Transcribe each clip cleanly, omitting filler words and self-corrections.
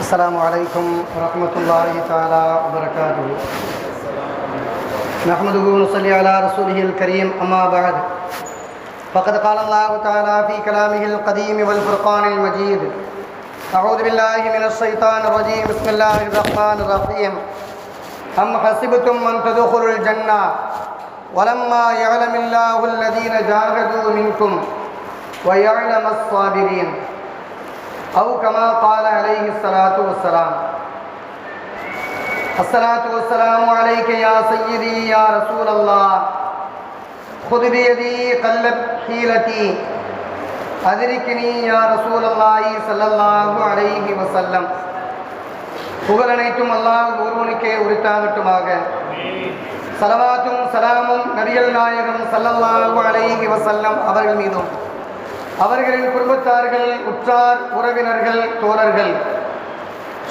السلام عليكم ورحمة الله تعالى وبركاته. نحمده ونصلي على رسوله الكريم. أما بعد فقد قال الله تعالى في كلامه القديم والفرقان المجيد: أعوذ بالله من الشيطان الرجيم. بسم الله الرحمن الرحيم. أم حسبتم أن تدخلوا الجنة ولما يعلم الله الذين جاهدوا منكم ويعلم الصابرين أو كما قال عليه الصلاة والسلام. الصلاة والسلام عليك يا سيدي يا رسول الله، خذ بيدي قلت حيلتي أدركني يا رسول الله صلى الله عليه وسلم. புகழ் அனைத்தும் அல்லாஹ் ஒருவனுக்கே உரித்தாகட்டுமாக. ஸலவாத்தும் ஸலாமும் நபிகள் நாயகம் ஸல்லல்லாஹு அலைஹி வஸல்லம் அவர்கள் மீதும், அவர்களின் குடும்பத்தார்கள், உற்றார் உறவினர்கள், தோழர்கள்,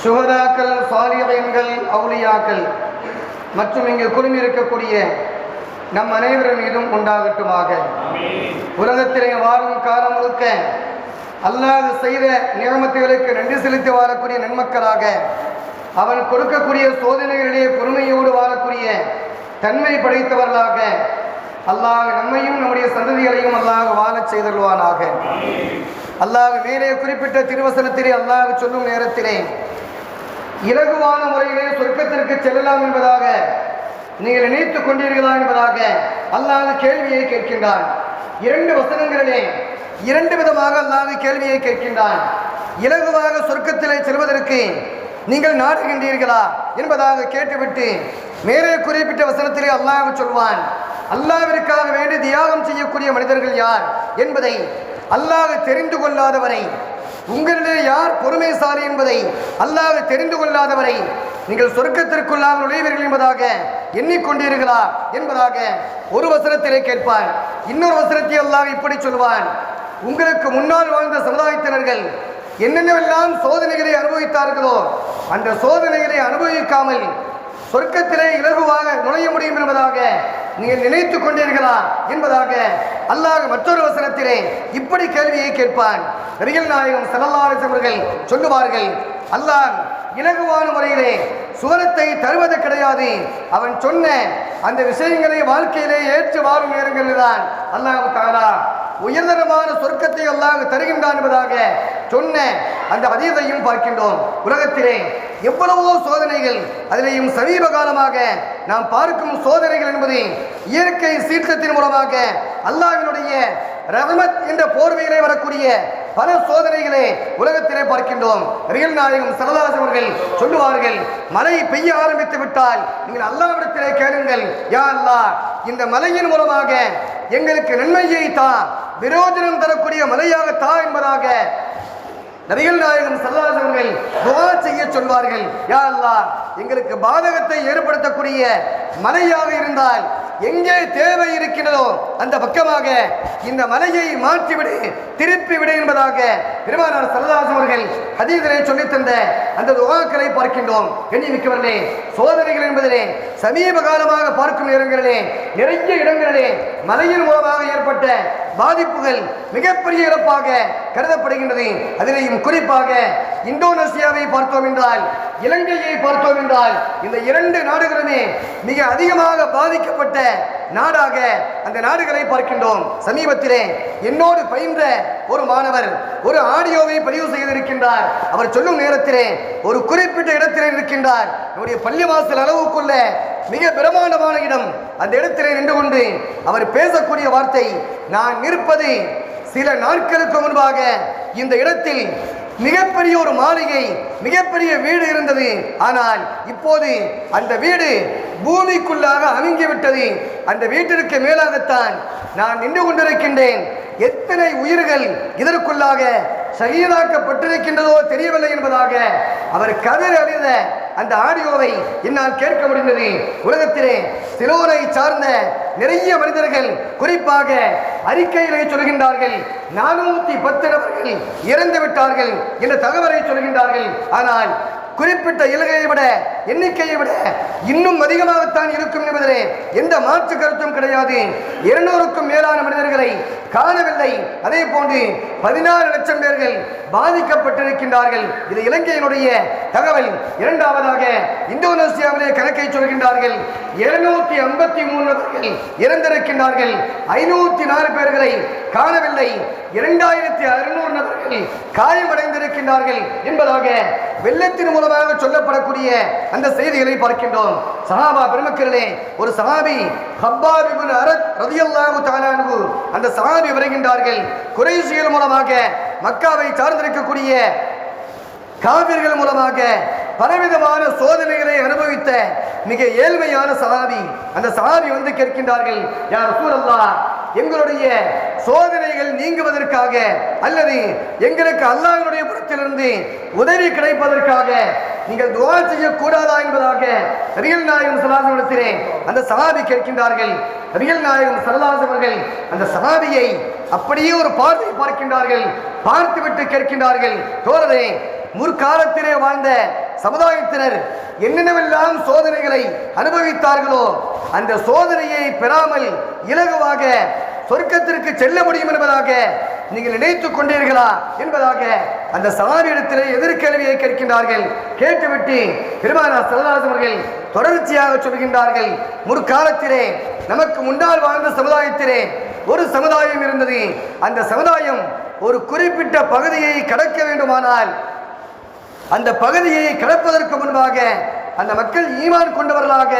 சுஹதாக்கள், சாலிஹீன்கள், அவுலியாக்கள் மற்றும் இங்கு குழுமி இருக்கக்கூடிய நம் அனைவரின் மீதும் உண்டாகட்டுமாக. உலகத்திலே வாழும் காலம் முழுக்க அல்லாஹ் செய்த நியமத்துகளுக்கு நன்றி செலுத்தி வாழக்கூடிய நன்மக்களாக, அவன் கொடுக்கக்கூடிய சோதனைகளிலே பொறுமையோடு வாழக்கூடிய தன்மை படைத்தவர்களாக அல்லாஹ் நம்மையும் நம்முடைய சந்ததிகளையும் அல்லாஹ் வாழச் செய்தருள்வானாக. அல்லாஹ் மேலே குறிப்பிட்ட திருவசனத்திலே அல்லாஹ் சொல்லும் நேரத்திலே இலகுவான முறையிலே சொர்க்கத்திற்கு செல்லலாம் என்பதாக நீங்கள் நினைத்துக் கொண்டீர்களா என்பதாக அல்லாஹ் கேள்வியை கேட்கின்றான். இரண்டு வசனங்களிலே இரண்டு விதமாக அல்லாஹ் கேள்வியை கேட்கின்றான். இலகுவாக சொர்க்கத்திலே செல்வதற்கு நீங்கள் நாடுகின்றீர்களா என்பதாக கேட்டுவிட்டு மேலே குறிப்பிட்ட வசனத்திலே அல்லாஹ் சொல்வான், அல்லாஹ்விற்காக வேண்டி தியாகம் செய்யக்கூடிய மனிதர்கள் யார் என்பதை அல்லாஹ் தெரிந்து கொள்ளாதவரை, உங்களிலே யார் பொறுமைசாலி என்பதை அல்லாஹ் தெரிந்து கொள்ளாதவரை நீங்கள் சொர்க்கத்திற்குள்ளாக நுழைவீர்கள் என்பதாக எண்ணிக்கொண்டீர்களா என்பதாக ஒரு வசனத்திலே கேட்பான். இன்னொரு வசனத்தை அல்லாஹ் இப்படி சொல்வான், உங்களுக்கு முன்னால் வாழ்ந்த சமுதாயத்தினர்கள் என்னென்னவெல்லாம் சோதனைகளை அனுபவித்தார்களோ அந்த சோதனைகளை அனுபவிக்காமல் சொர்க்கத்திலே இலகுவாக நுழைய முடியும் என்பதாக நீங்கள் நினைத்துக் கொண்டீர்களா என்பதாக அல்லாஹ் மற்றொரு வசனத்திலே இப்படி கேள்வியை கேட்பான். நபிகள் நாயகம் ஸல்லல்லாஹு அலைஹி அவர்கள் சொல்லுவார்கள், அல்லாஹ் இலகுவான முறையிலே சுவனத்தை தருவது கிடையாது. அவன் சொன்ன அந்த விஷயங்களை வாழ்க்கையிலே ஏற்று வாழும் நேரங்களில் தான் அல்லாஹ் தஆலா உயர்தரமான சொர்க்கத்தை அல்லாஹ் தருகின்றான் என்பதாக சொன்ன அந்த ஹதீஸையும் பார்க்கின்றோம். உலகத்திலே எவ்வளவோ சோதனைகள், அதிலேயும் சமீப காலமாக நாம் பார்க்கும் சோதனைகள் என்பது இயற்கை சீற்றத்தின் மூலமாக அல்லாஹ்வினுடைய ரஹ்மத் என்ற போர்வையிலே வரக்கூடிய பல சோதனைகளை உலகத்திலே பார்க்கின்றோம். நபிகள் நாயகம் ஸல்லல்லாஹு அலைஹி அவர்கள் சொல்லுவார்கள், மழை பெய்ய ஆரம்பித்து விட்டால் நீங்கள் அல்லாஹ்விடத்திலே கேளுங்கள், யா அல்லாஹ் இந்த மழையின் மூலமாக எங்களுக்கு நன்மையை தா, விரோஜனம் தரக்கூடிய மழையாக தா என்பதாக நபிகள் நாயகம் ஸல்லல்லாஹு அலைஹி அவர்கள் துஆ செய்ய சொல்வார்கள். யா அல்லாஹ் எங்களுக்கு பாதகத்தை ஏற்படுத்தக்கூடிய மழையாக இருந்தால் எங்கே தேவை இருக்கின்றதோ அந்த பக்கமாக இந்த மலையை மாற்றிவிடு, திருப்பி விடு என்பதாக பெருமானார் ஸல்லல்லாஹு அலைஹி அவர்கள் ஹதீஸிலே சொல்லித் தந்த அந்த துஆக்களை பார்க்கின்றோம். கண்ணியமிக்கவர்களே, சோதனைகள் என்பதிலே சமீப காலமாக பார்க்கும் நேரங்களிலே நிறைய இடங்களிலே மலையின் மூலமாக ஏற்பட்ட பாதிப்புகள் மிகப்பெரிய இழப்பாக கருதப்படுகின்றது. அதிலேயும் குறிப்பாக இந்தோனேசியாவை பார்த்தோம் என்றால், இலங்கையை பார்த்தோம் என்றால், இந்த இரண்டு நாடுகளுமே மிக அதிகமாக பாதிக்கப்பட்ட நாடாக அந்த நாடுகளை பார்க்கின்றோம். சமீபத்திலே என்னோடு பயின்ற ஒரு மாணவர் ஒரு ஆடியோவை பதிவு செய்திருக்கின்றார். அவர் சொல்லும் நேரத்திலே ஒரு குறிப்பிட்ட இடத்திலே இருக்கின்றார். நம்முடைய பள்ளிவாசல் அளவுக்குள்ள மிக பிரமாண்டமான இடம். அந்த இடத்திலே நின்று கொண்டு அவர் பேசக்கூடிய வார்த்தை, நான் நிற்பது சில நாட்களுக்கு முன்பாக இந்த இடத்தில் மிகப்பெரிய ஒரு மாளிகை, மிகப்பெரிய வீடு இருந்தது. ஆனால் இப்போது அந்த வீடு பூமிக்குள்ளாக அமுங்கிவிட்டது. அந்த வீட்டிற்கு மேலாகத்தான் நான் நின்று கொண்டிருக்கின்றேன். எத்தனை உயிர்கள் இதற்குள்ளாக ஷஹீதாக்கப்பட்டிருக்கின்றதோ தெரியவில்லை என்பதாக அவர் கதறி அழுத அந்த ஆடியோவை என்னால் கேட்க முடிந்தது. உலகத்திலே சிலோரை சார்ந்த நிறைய மனிதர்கள் குறிப்பாக அறிக்கையிலே சொல்கின்றார்கள், 410 நபர்கள் இறந்து விட்டார்கள் என்ற தகவலை சொல்கின்றார்கள். ஆனால் குறிப்பிட்ட இலங்கையை விட எண்ணிக்கையை விட இன்னும் அதிகமாகத்தான் இருக்கும் என்பதிலே எந்த மாற்று கருத்தும் கிடையாது. 200க்கும் மேலான மனிதர்களை காணவில்லை. அதே போன்று 14 லட்சம் பேர்கள் பாதிக்கப்பட்டிருக்கின்றார்கள். இது இலங்கையினுடைய தகவல். இரண்டாவதாக இந்தோனேசியாவிலே கணக்கை சொல்கின்றார்கள். 753 நபர்கள் இறந்திருக்கின்றார்கள். 504 பேர்களை காணவில்லை. 2600 நபர்கள் காயமடைந்திருக்கின்றார்கள் என்பதாக வெள்ளத்தின் மூலமாக சொல்லப்படக்கூடிய அந்த செய்திகளை பார்க்கின்றோம். சஹாபா பெருமக்களே, ஒரு சஹாபி ஹப்பாப் இப்னு அரத் ரலியல்லாஹு தஆலா அன்ஹு, அந்த சஹாபி வருகின்றார்கள். குறைஷிகள் மூலமாக மக்காவை சார்ந்திருக்கக்கூடிய காபிர்கள் மூலமாக பலவிதமான சோதனைகளை அனுபவித்த மிக ஏழ்மையான சஹாபி. அந்த சஹாபி வந்து கேட்கின்றார்கள், யா ரசூலல்லாஹ், எங்களுடைய சோதனைகள் நீங்குவதற்காக அல்லது எங்களுக்கு அல்லாஹ்வுடைய புறத்திலிருந்து உதவி கிடைப்பதற்காக நீங்கள் துஆ செய்யக்கூடாதா என்பதாக நபிகள் நாயகம் ஸல்லல்லாஹு அலைஹி வஸல்லம் அந்த சஹாபி கேட்கின்றார்கள். நபிகள் நாயகம் ஸல்லல்லாஹு அலைஹி வஸல்லம் அந்த சஹாபியை அப்படியே ஒரு பார்வை பார்க்கின்றார்கள். பார்த்துவிட்டு கேட்கின்றார்கள், தோழரே, முற்காலத்திலே வாழ்ந்த சமுதாயத்தினர் என்னென்னவெல்லாம் சோதனைகளை அனுபவித்தார்களோ அந்த சோதனையை பெறாமல் இலகுவாக சொர்க்கத்திற்கு செல்ல முடியும் என்பதாக நீங்கள் நினைத்துக் கொண்டீர்களா என்பதாக அந்த சஹாபியிடத்திலே எதிர்கேள்வியை கேட்கின்றார்கள். கேட்டுவிட்டு பெருமானார் ஸல்லல்லாஹு அலைஹி வஸல்லம் தொடர்ச்சியாக சொல்கின்றார்கள், முற்காலத்திலே நமக்கு முன்னால் வாழ்ந்த சமுதாயத்திலே ஒரு சமுதாயம் இருந்தது. அந்த சமுதாயம் ஒரு குறிப்பிட்ட பகுதியை கடக்க வேண்டுமானால் அந்த பகுதியை கடப்பதற்கு முன்பாக அந்த மக்கள் ஈமான் கொண்டவர்களாக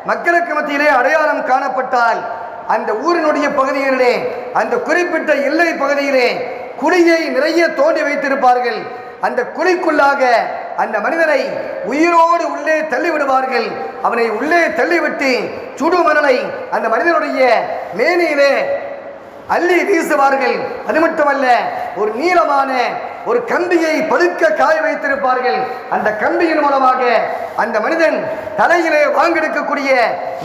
மக்களுக்கு மத்தியிலே அடையாளம் காணப்பட்டால் அந்த ஊரினுடைய பகுதிகளிலே அந்த குறிப்பிட்ட எல்லை பகுதியிலே குழியை நிறைய தோண்டி வைத்திருப்பார்கள். அந்த குழிக்குள்ளாக அந்த மனிதனை உயிரோடு உள்ளே தள்ளிவிடுவார்கள். அவனை உள்ளே தள்ளிவிட்டு சுடு மணலை அந்த மனிதனுடைய மேனியிலே அள்ளி வீசுவார்கள். அது மட்டுமல்ல, ஒரு நீளமான ஒரு கம்பியை படுக்க காய வைத்திருப்பார்கள். அந்த கம்பியின் மூலமாக அந்த மனிதன் தலையிலே வாங்கெடுக்கக்கூடிய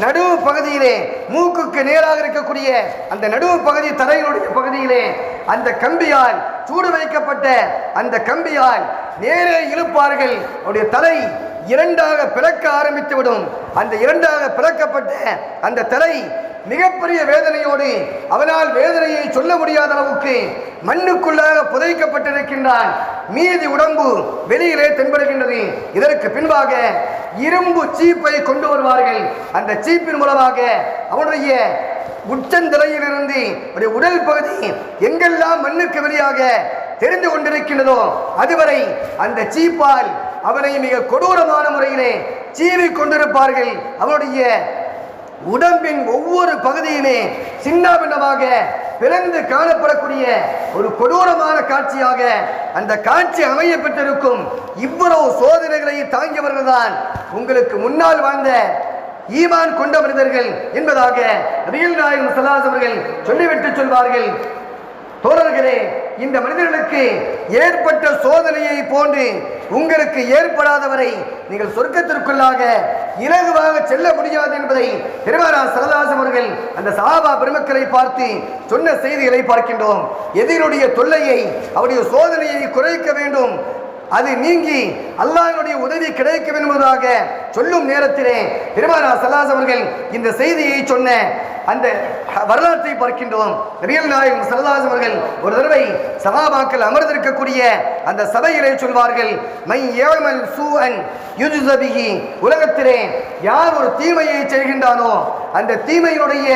நடுவு பகுதியிலே மூக்குக்கு நேராக இருக்கக்கூடிய அந்த நடுவு பகுதி தலையினுடைய பகுதியிலே அந்த கம்பியால் சூடு வைக்கப்பட்ட அந்த கம்பியால் நேரே இழுப்பார்கள். அவருடைய தலை இரண்டாக பிளக்க ஆரம்பித்துவிடும். அந்த இரண்டாக பிளக்கப்பட்ட அந்த தலை மிகப்பெரிய வேதனையோடு அவனால் வேதனையை சொல்ல முடியாத அளவுக்கு மண்ணுக்குள்ளாக புதைக்கப்பட்டிருக்கின்றான். மீதி உடம்பு வெளியிலே தென்படுகின்றது. இதற்கு பின்பாக இரும்பு சீப்பை கொண்டு வருவார்கள். அந்த சீப்பின் மூலமாக அவனுடைய உச்சந்தலையிலிருந்து உடல் பகுதி எங்கெல்லாம் மண்ணுக்கு வெளியாக தெரிந்து கொண்டிருக்கின்றதோ அதுவரை அந்த சீப்பால் அவனை மிக கொடூரமான முறையிலே சீவி கொண்டிருப்பார்கள். அவனுடைய உடம்பின் ஒவ்வொரு பகுதியிலே சின்னாபின்னமாக பிளந்து காணப்படக்கூடிய ஒரு கொடூரமான காட்சியாக அந்த காட்சி அமையப்பட்டிருக்கும். இவ்வளவு சோதனைகளை தாங்கியவர்கள் தான் உங்களுக்கு முன்னால் வாழ்ந்த ஈமான் கொண்ட மனிதர்கள் என்பதாக நபிகள் நாயகம் ஸல்லல்லாஹு அலைஹி வஸல்லம் சொல்லிவிட்டு சொல்வார்கள், தோழர்களே, இந்த மனிதர்களுக்கு ஏற்பட்ட சோதனையை போன்று உங்களுக்கு ஏற்படாதவரை நீங்கள் சொர்க்கத்திற்குள்ளாக இலகுவாக செல்ல முடியாது என்பதை பெருமானார் ஸல்லல்லாஹு அலைஹி வஸல்லம் அந்த சஹாபா பெருமக்களை பார்த்து சொன்ன செய்திகளை பார்க்கின்றோம். எதிரினுடைய தொல்லையை, அவருடைய சோதனையை குறைக்க வேண்டும், அது நீங்கி அல்லாஹ்வுடைய உதவி கிடைக்க வேண்டும் என்பதாக சொல்லும் நேரத்திலே பெருமானார் ஸல்லல்லாஹு அலைஹி வஸல்லம் இந்த செய்தியை சொன்ன அந்த வரலாற்றை பார்க்கின்றோம். நபிகள் நாயகம் ஸல்லல்லாஹு அலைஹி வஸல்லம் ஒரு தடவை சஹாபாக்கள் அமர்ந்திருக்கக்கூடிய அந்த சபையிலே சொல்வார்கள், மை யஅமல் சூஅன் யுஜ்ஸ பிஹி, உலகத்திலே யார் ஒரு தீமையை செய்கின்றானோ அந்த தீமையினுடைய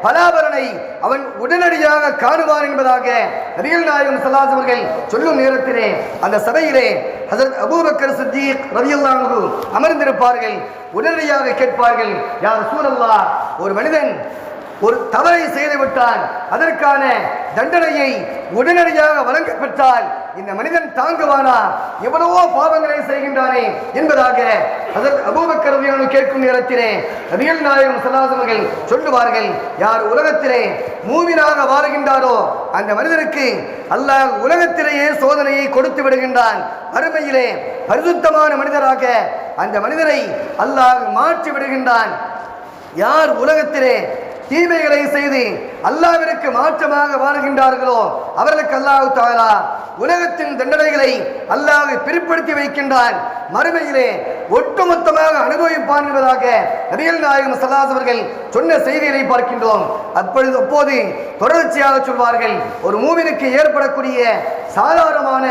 பலாபலனை அவன் உடனடியாக காணுவான் என்பதாக நபிகள் நாயகம் ஸல்லல்லாஹு அலைஹி வஸல்லம் சொல்லும் நேரத்திலே அந்த சபையிலே ஹஜ்ரத் அபூபக்கர் சித்தீக் ரலியல்லாஹு அன்ஹு அமர்ந்திருப்பார்கள். உடனடியாக கேட்பார்கள், யா ரசூலல்லாஹ், ஒரு மனிதன் ஒரு தவறை செய்துவிட்டான், அதற்கான தண்டனையை உடனடியாக வழங்க பெற்றால் இந்த மனிதன் தாங்குவானா? எவ்வளவோ பாவங்களை செய்கின்றானே என்பதாக ஹஜ்ரத் அபூபக்கர் ரலியல்லாஹு அன்ஹு கேட்கும் நேரத்திலே நபிகள் நாயகம் ஸல்லல்லாஹு அலைஹி வஸல்லம் சொல்லுவார்கள், யார் உலகத்திலே மூமினாக வாழுகின்றாரோ அந்த மனிதருக்கு அல்லாஹ் உலகத்திலேயே சோதனையை கொடுத்து விடுகின்றான். மறுமையிலே பரிசுத்தமான மனிதராக அந்த மனிதரை அல்லாஹ் மாற்றி விடுகின்றான். யார் உலகத்திலே தீமைகளை செய்து அல்லாஹ்விற்கு மாற்றமாக வாழ்கின்றார்களோ அவர்களுக்கு அல்லாஹ் தஆலா உலகத்தின் தண்டனைகளை அல்லாஹ் பிற்படுத்தி வைக்கின்றான், மறுமையிலே ஒட்டுமொத்தமாக அனுபவிப்பான் என்பதாக நபிகள் நாயகம் ஸல்லல்லாஹு அலைஹி அவர்கள் சொன்ன செய்திகளை பார்க்கின்றோம். அப்போது தொடர்ச்சியாக சொல்வார்கள், ஒரு மூமினுக்கு ஏற்படக்கூடிய சாதாரணமான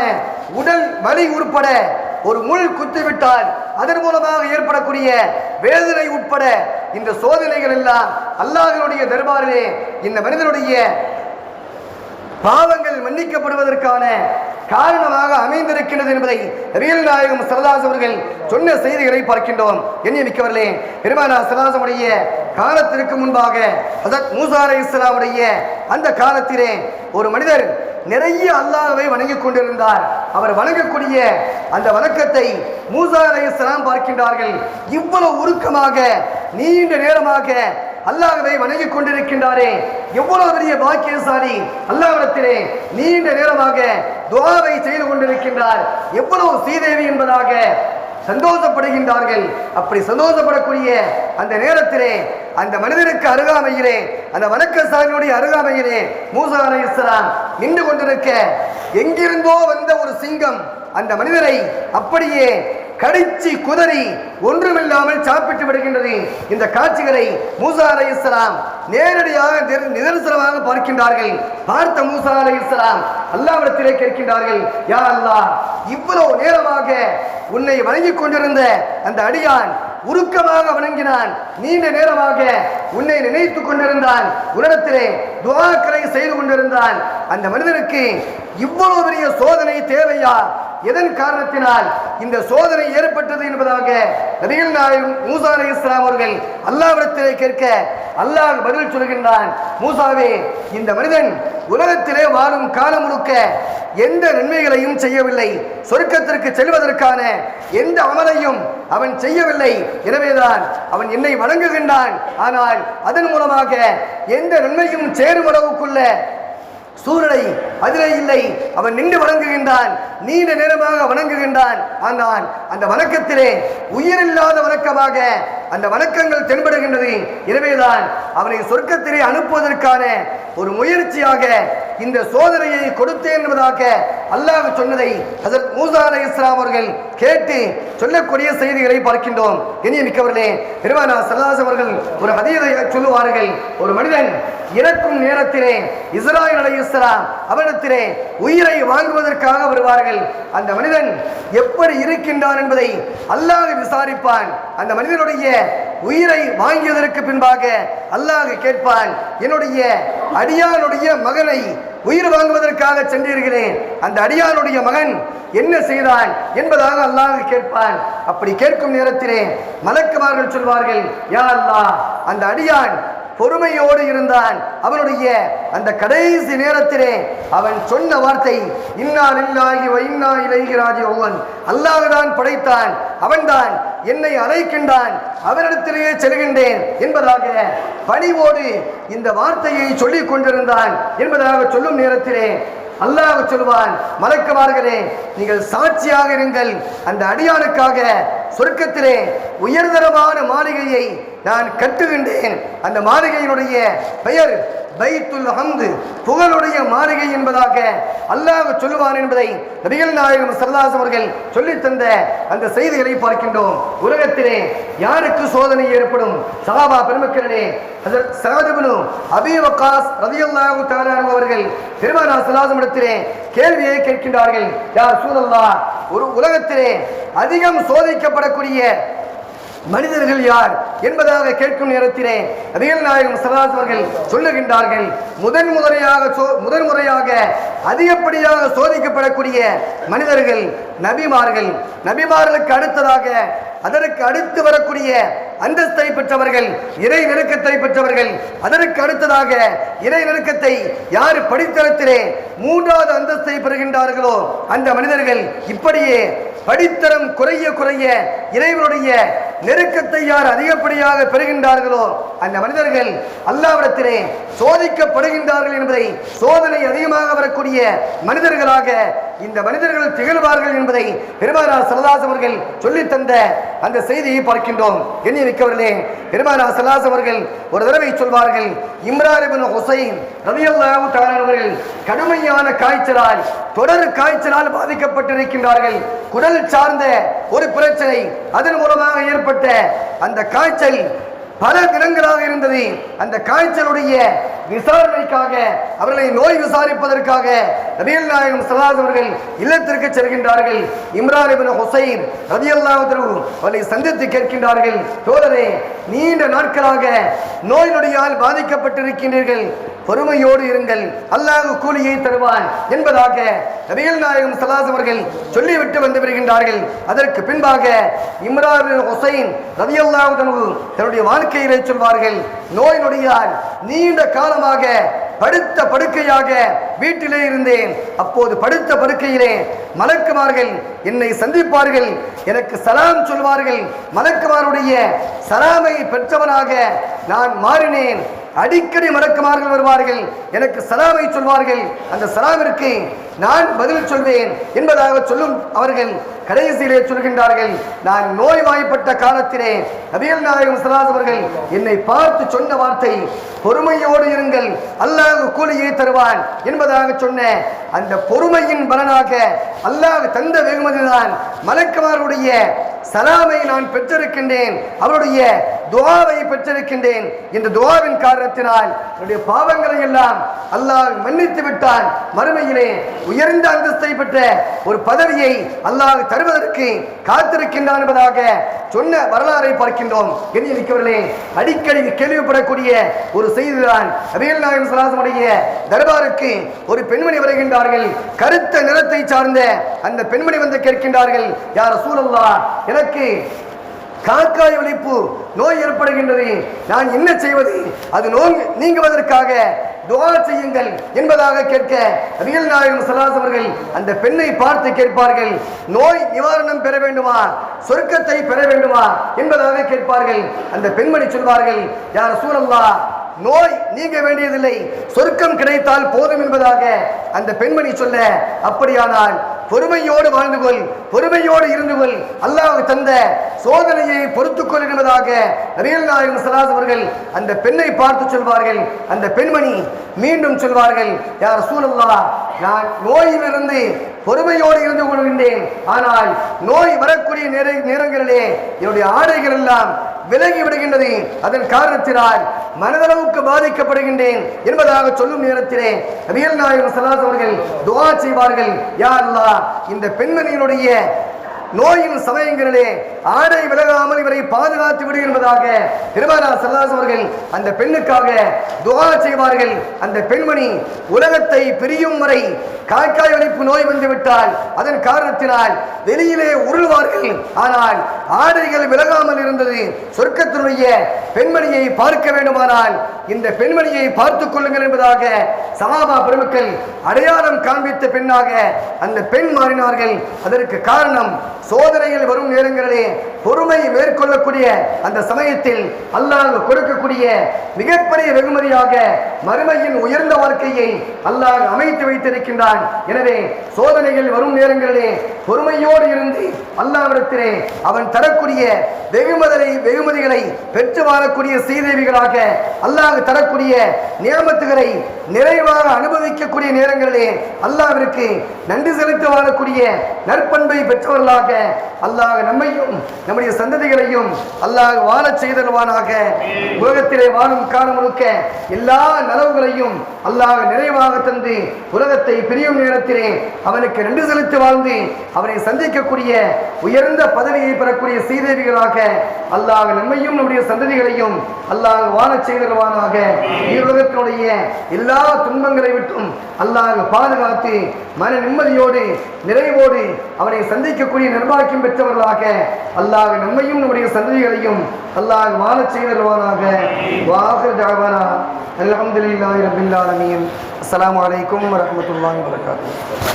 உடல் வலி உட்பட ஒரு முள் குத்திவிட்டால் அதன் மூலமாக ஏற்படக்கூடிய வேதனை உட்பட இந்த சோதனைகள் எல்லாம் அல்லாஹ்வுடைய தர்பாரிலே இந்த மனிதனுடைய பாவங்கள் மன்னிக்கப்படுவதற்கான காரணமாக அமைந்திருக்கின்றது என்பதை நபிகள் நாயகம் ஸல்லல்லாஹு அலைஹி அவர்கள் சொன்ன செய்திகளை பார்க்கின்றோம். எண்ணியமிக்கவர்களே, பெருமானார் ஸல்லல்லாஹு அலைஹி உடைய காலத்திற்கு முன்பாக ஹஜ்ரத் மூசா அலைஹிஸ்ஸலாமுடைய அந்த காலத்திலே ஒரு மனிதர் நிறைய அல்லாஹ்வை வணங்கிக் கொண்டிருந்தார். அவர் வணங்கக்கூடிய அந்த வணக்கத்தை மூசா அலைஹிஸ்ஸலாம் பார்க்கின்றார்கள். இவ்வளவு உருக்கமாக நீண்ட நேரமாக அல்லாஹ்வை வணங்கிக் கொண்டிருக்கின்றாரே, எவ்வளவு பெரிய பாக்கியசாலி, அல்லாஹ்விடத்திலே நீண்ட நேரமாக துஆவை செய்து கொண்டிருக்கின்றார், எவ்வளவு சீதேவி என்பதாக சந்தோஷப்படுகின்றார்கள். அப்படி சந்தோஷப்படக்கூடிய அந்த நேரத்திலே அந்த மனிதனுக்கு அருகாமையிலே, அந்த வணக்கசாலியுடைய அருகாமையிலே மூசா அலைஹிஸ்ஸலாம் நின்று கொண்டிருக்க, எங்கிருந்தோ வந்த ஒரு சிங்கம் அந்த மனிதரை அப்படியே கடிச்சு குதறி ஒன்றுமில்லாமல் சாப்பிட்டு விடுகின்றது. இந்த காட்சிகளை மூசா அலைஹிஸ்ஸலாம் நேரடியாக நிதர்சனமாக பார்க்கின்றார்கள். பார்த்த மூசா அலைஹிஸ்ஸலாம் அல்லாஹ்விடத்திலே கேட்கின்றார்கள், யா அல்லாஹ், இவ்வளவு நேரமாக உன்னை வணங்கிக் கொண்டிருந்த அந்த அடியான் உருக்கமாக வணங்கினான், நீண்ட நேரமாக உன்னை நினைத்துக் கொண்டிருந்தான், உன்னிடத்திலே துஆக்களை செய்து கொண்டிருந்தான், அந்த மனிதனுக்கு இவ்வளவு பெரிய சோதனை தேவையா? எதன் காரணத்தினால் இந்த சோதனை ஏற்பட்டது என்பதாக நபிகள் நாயகம் மூசா அலைஹிஸ்ஸலாம் அவர்கள் அல்லாஹ்விடத்திலே கேட்க, அல்லாஹ் பதில் சொல்கின்றான், மூசாவே, இந்த மனிதன் உலகத்திலே வாழும் காலம் முழுக்க எந்த நன்மைகளையும் செய்யவில்லை, சொர்க்கத்திற்கு செல்வதற்கான எந்த அமலையும் அவன் செய்யவில்லை, எனவேதான் அவன் என்னை வணங்குகின்றான். ஆனால் அதன் மூலமாக எந்த நன்மையும் சேரும் அளவுக்குள்ள சூழலை அதிலே இல்லை. அவன் நின்று வணங்குகின்றான், நீண்ட நேரமாக வணங்குகின்றான். ஆனால் அந்த வணக்கத்திலே உயிரில்லாத வணக்கமாக அந்த வணக்கங்கள் தென்படுகின்றது. எனவேதான் அவனை சொர்க்கத்திலே அனுப்புவதற்கான ஒரு முயற்சியாக இந்த சோதனையை கொடுத்தேன் என்பதாக அல்லாஹ் சொன்னதை ஹஜ்ரத் மூசா அலைஹிஸ்ஸலாம் அவர்கள் கேட்டு சொல்லக்கூடிய செய்திகளை பார்க்கின்றோம். கண்ணியமிக்கவர்களே, பெருமானார் ஸல்லல்லாஹு அலைஹி அவர்கள் ஒரு ஹதீஸை சொல்லுவார்கள், ஒரு மனிதன் இறக்கும் நேரத்திலே இஸ்ராயீல் அலைஹிஸ்ஸலாம் அவரிடத்திலே உயிரை வாங்குவதற்காக வருவார்கள். அந்த மனிதன் எப்படி இருக்கின்றான் என்பதை அல்லாஹ் விசாரிப்பான். அந்த மனிதனுடைய உயிரை வாங்கியதற்கு பின்பாக அல்லாஹ் கேட்பான், என்னுடைய அடியானுடைய மகனை உயிர் வாங்குவதற்காக சென்றீர்களே, அந்த அடியானுடைய மகன் என்ன செய்தான் என்பதாக அல்லாஹ் கேட்பான். அப்படி கேட்கும் நேரத்திலே மலக்குமார்கள் சொல்வார்கள், யா அல்லாஹ், அந்த அடியான் பொறுமையோடு இருந்தான், அவனுடைய அந்த கடைசி நேரத்திலே அவன் சொன்ன வார்த்தை இன்னா லில்லாஹி வ இன்னா இலைஹி ராஜிஊன், அல்லாஹ் தான் படைத்தான், அவன்தான் என்னை அழைக்கின்றான், அவனிடத்திலேயே செல்கின்றேன் என்பதாக பணிவோடு இந்த வார்த்தையை சொல்லிக் கொண்டிருந்தான் என்பதாக சொல்லும் நேரத்திலே அல்லாஹ் சொல்வான், மலக்குமார்களே, நீங்கள் சாட்சியாக இருங்கள், அந்த அடியானுக்காக சொர்க்கத்திலே உயர்தரமான மாளிகையை நான் கட்டுகின்றேன். அந்த மாளிகையினுடைய பெயர் பைத்துல் ஹம்து, புகழுடைய மாளிகை என்பதாக அல்லாஹ் சொல்லுவான் என்பதை நபிகள் நாயகம் ஸல்லல்லாஹு அலைஹி அவர்கள் சொல்லித் தந்த அந்த செய்திகளை பார்க்கின்றோம். உலகத்திலே யாருக்கு சோதனை ஏற்படும்? சஹாபா பெருமக்களே, ஹஜ்ரத் ஸஅத் இப்னு அபீ வக்காஸ் ரலியல்லாஹு தஆலா அன்ஹு அவர்கள் பெருமானார் ஸல்லல்லாஹு அலைஹி இடத்திலே கேள்வியை கேட்கின்றார்கள், யா ரசூலல்லாஹ், ஒரு உலகத்திலே அதிகம் சோதிக்கப்படக்கூடிய மனிதர்கள் யார் என்பதாக கேட்கும் நேரத்திலே நபிகள் நாயகம் ஸல்லல்லாஹு அலைஹி அவர்கள் சொல்லுகின்றார்கள், முதன்முறையாக அதிகப்படியாக சோதிக்கப்படக்கூடிய மனிதர்கள் நபிமார்கள், நபிமார்களுக்கு அடுத்ததாக அதற்கு அடுத்து வரக்கூடிய அந்தஸ்தை பெற்றவர்கள், இறை நெருக்கத்தை பெற்றவர்கள், அதற்கு அடுத்ததாக இறை நெருக்கத்தை யார் படித்தரத்திலே மூன்றாவது அந்தஸ்தை பெறுகின்றார்களோ அந்த மனிதர்கள், இப்படியே படித்தரம் குறைய குறைய இறைவனுடைய நெருக்கத்தை யார் அதிகப்படியாக பெறுகின்றார்களோ அந்த மனிதர்கள் அல்லாஹ்விடத்திலே சோதிக்கப்படுகின்றார்கள் என்பதை, சோதனை அதிகமாக வரக்கூடிய மனிதர்களாக இந்த மனிதர்கள் திகழ்வார்கள் என்பதை பெருமானார் ஸல்லல்லாஹு அலைஹி அவர்கள் சொல்லித் தந்த அந்த செய்தியை பார்க்கின்றோம். எண்ணியிருக்கவர்களே, பெருமானார் ஸல்லல்லாஹு அலைஹி அவர்கள் ஒரு தடவை சொல்வார்கள், இம்ரான் இப்னு ஹுசைன் ரலியல்லாஹு தஆலா அவர்கள் கடுமையான காய்ச்சலால், தொடர் காய்ச்சலால் பாதிக்கப்பட்டிருக்கின்றார்கள். குடல் சார்ந்த ஒரு பிரச்சனை, அதன் மூலமாக ஏற்பட்ட அந்த காய்ச்சல் பல தினங்களாக இருந்தது. அந்த காய்ச்சலுடைய விசாரணைக்காக, அவர்களை நோய் விசாரிப்பதற்காக நபிகள் நாயகம் ஸல்லல்லாஹு அலைஹி அவர்கள் இல்லத்திற்கு செல்கின்றார்கள். இம்ரான் இப்னு ஹுசைன் ரலியல்லாஹு அன்ஹு அவரை சந்தித்து கேட்கின்றார்கள், தோழரே, நீண்ட நாட்களாக நோய் நொடியால் பாதிக்கப்பட்டிருக்கின்றீர்கள், பொறுமையோடு இருங்கள், அல்லாஹ் கூலியை தருவான் என்பதாக நபிகள் நாயகம் ஸல்லல்லாஹு அலைஹி அவர்கள் சொல்லிவிட்டு வந்து வருகின்றார்கள். அதற்கு பின்பாக இம்ரான் இப்னு ஹுசைன் ரலியல்லாஹு அன்ஹு தன்னுடைய வாழ்க்கையிலே சொல்வார்கள், நோய் நொடியால் நீண்ட காலமாக படுத்த படுக்கையாக வீட்டிலே இருந்தேன். அப்போது படுத்த படுக்கையிலே மலக்குமார்கள் என்னை சந்திப்பார்கள், எனக்கு சலாம் சொல்வார்கள். மலக்குமாருடைய சலாமை பெற்றவனாக நான் மாறினேன். அடிக்கடி மலக்குமார்கள் வருவார்கள், எனக்கு சலாமை சொல்வார்கள். அந்த சலாமிற்கு நான் பதில் சொல்வேன் என்பதாக சொல்லும் அவர்கள் கடைசியிலே சொல்கின்றார்கள், நான் நோய்வாய்ப்பட்ட காலத்திலே நபிகள் நாயகம் ஸல்லல்லாஹு அலைஹி அவர்கள் என்னை பார்த்து சொன்ன வார்த்தை, பொறுமையோடு இருங்கள், அல்லாஹ் கூலியை தருவான் என்பதாக சொன்ன அந்த பொறுமையின் பலனாக அல்லாஹ் தந்த வெகுமதிதான் மலக்குமாருடைய சலாமை நான் பெற்றிருக்கின்றேன், அவருடைய துஆவை பெற்றிருக்கின்றேன். இந்த துஆவின் காரணத்தினால் என்னுடைய பாவங்களை எல்லாம் அல்லாஹ் மன்னித்து விட்டான். மறுமையிலே உயர்ந்த அந்தஸ்தை பெற்ற ஒரு பதவியை அல்லாஹ் தருவதற்கு காத்திருக்கின்றான் என்பதாக சொன்ன வரலாறை பார்க்கின்றோம். எண்ணியிருக்கவர்களே, அடிக்கடி கேள்விப்படக்கூடிய ஒரு செய்திதான், நபிகள் நாயகம் ஸல்லல்லாஹு அலைஹி தர்பாருக்கு ஒரு பெண்மணி வருகின்றார்கள். கருத்த நிறத்தை சார்ந்த அந்த பெண்மணி வந்து கேட்கின்றார்கள், யா ரசூலல்லாஹ், எனக்கு காக்காய் வலிப்பு நோய் ஏற்படுகின்றது, நான் என்ன செய்வது? அது நோய் நீங்குவதற்காக துஆ செய்யுங்கள் என்பதாக கேட்க நபிகள் நாயகம் ஸல்லல்லாஹு அலைஹி அவர்கள் அந்த பெண்ணை பார்த்து கேட்பார்கள், நோய் நிவாரணம் பெற வேண்டுமா, சொர்க்கத்தை பெற வேண்டுமா என்பதாக கேட்பார்கள். அந்த பெண்மணி சொல்வார்கள், யா ரசூலல்லாஹ், நோய் நீங்க வேண்டியதில்லை, சொர்க்கம் கிடைத்தால் போதும் என்பதாக அந்த பெண்மணி சொல்ல, அப்படியானால் பொறுமையோடு வாழ்ந்து கொள், பொறுமையோடு இருந்து கொள், அல்லாஹ் தந்த சோதனையை பொறுத்துக்கொள் என்பதாக நபிகள் நாயகம் ஸல்லல்லாஹு அலைஹி அவர்கள் அந்த பெண்ணை பார்த்து சொல்வார்கள். அந்த பெண்மணி மீண்டும் சொல்வார்கள், யா ரசூலல்லாஹ், நான் நோயிலிருந்து பொறுமையோடு இருந்து கொள்கின்றேன், ஆனால் நோய் வரக்கூடிய நேரங்களிலே என்னுடைய ஆடைகள் எல்லாம் விலகி விடுகின்றது, அதன் காரணத்தினால் மனதளவுக்கு பாதிக்கப்படுகின்றேன் என்பதாக சொல்லும் நேரத்திலே நபிகள் நாயகம் ஸல்லல்லாஹு அலைஹி அவர்கள் துஆ செய்வார்கள், யா அல்லாஹ், இந்த பெண்மணியினுடைய நோயின் சமயங்களிலே ஆடை விலகாமல் இவரை பாதுகாத்து விடு என்பதாக பெருமானார் ஸல்லல்லாஹு அலைஹி அவர்கள் அந்த பெண்ணுக்காக துஆ செய்வார்கள். அந்த பெண்மணி உலகத்தை பிரியும் வரை காய்க்காய் வலிப்பு நோய் வந்துவிட்டால் அதன் காரணத்தினால் வெளியிலே உருள்வார்கள், ஆனால் ஆடைகள் விலகாமல் இருந்தது. சொர்க்கத்தினுடைய பெண்மணியை பார்க்க வேண்டுமானால் இந்த பெண்மணியை பார்த்துக் கொள்ளுங்கள் என்பதாக சஹாபா பெருமக்கள் அடையாளம் காண்பித்த பெண்ணாக அந்த பெண் மாறினார்கள். அதற்கு காரணம், சோதனைகள் வரும் நேரங்களிலே பொறுமை மேற்கொள்ளக்கூடிய அந்த சமயத்தில் அல்லாஹ் கொடுக்கக்கூடிய மிகப்பெரிய வெகுமதியாக மறுமையின் உயர்ந்த வாழ்க்கையை அல்லாஹ் அமைத்து வைத்திருக்கின்றான். எனவே சோதனைகள் வரும் நேரங்களிலே பொறுமையோடு இருந்து அல்லாஹ்விடத்திலே அவன் தரக்கூடிய வெகுமதிகளை பெற்று வாழக்கூடிய சீதேவிகளாக அல்லாஹ் தரக்கூடிய நியமத்துகளை நிறைவாக அனுபவிக்கக்கூடிய நேரங்களிலே அல்லாஹ்விற்கு நன்றி செலுத்தி வாழக்கூடிய நற்பண்பை பெற்றவர்களாக அல்லாஹ் நம்மையும் நம்முடைய சந்ததிகளையும் அல்லாஹ் வாழச் செய்தல்வானாக. உலகத்திலே வாழும் காலம் முழுக்க எல்லா நலவுகளையும் அல்லாஹ் நிறைவாக தந்து உலகத்தை பிரியும் நேரத்திலே அவனுக்கு நன்றி செலுத்தி வாழ்ந்து அவனை சந்திக்கக்கூடிய உயர்ந்த பதவியை பெறக்கூடிய சீதேவிகளாக அல்லாஹ் நம்மையும் நம்முடைய சந்ததிகளையும் அல்லாஹ் வாழச் செய்தல்வானாக. உலகத்தினுடைய எல்லா துன்பங்களை விட்டும் அல்லாஹ் பாதுகாத்து மன நிம்மதியோடு நிறைவோடு அவனை சந்திக்கக்கூடிய நிர்வாகியம் பெற்றவர்களாக அல்லாஹ் நம்மையும் நம்முடைய சந்ததிகளையும் அல்லாஹ் வாழச் செய்தல்வானாக. வாஹிர் தஅவானா அல்ஹம்துலில்லாஹி ரப்பில் ஆலமீன். அஸ்ஸலாமு அலைக்கும் வரஹ்மத்துல்லாஹி வபரகாத்துஹு.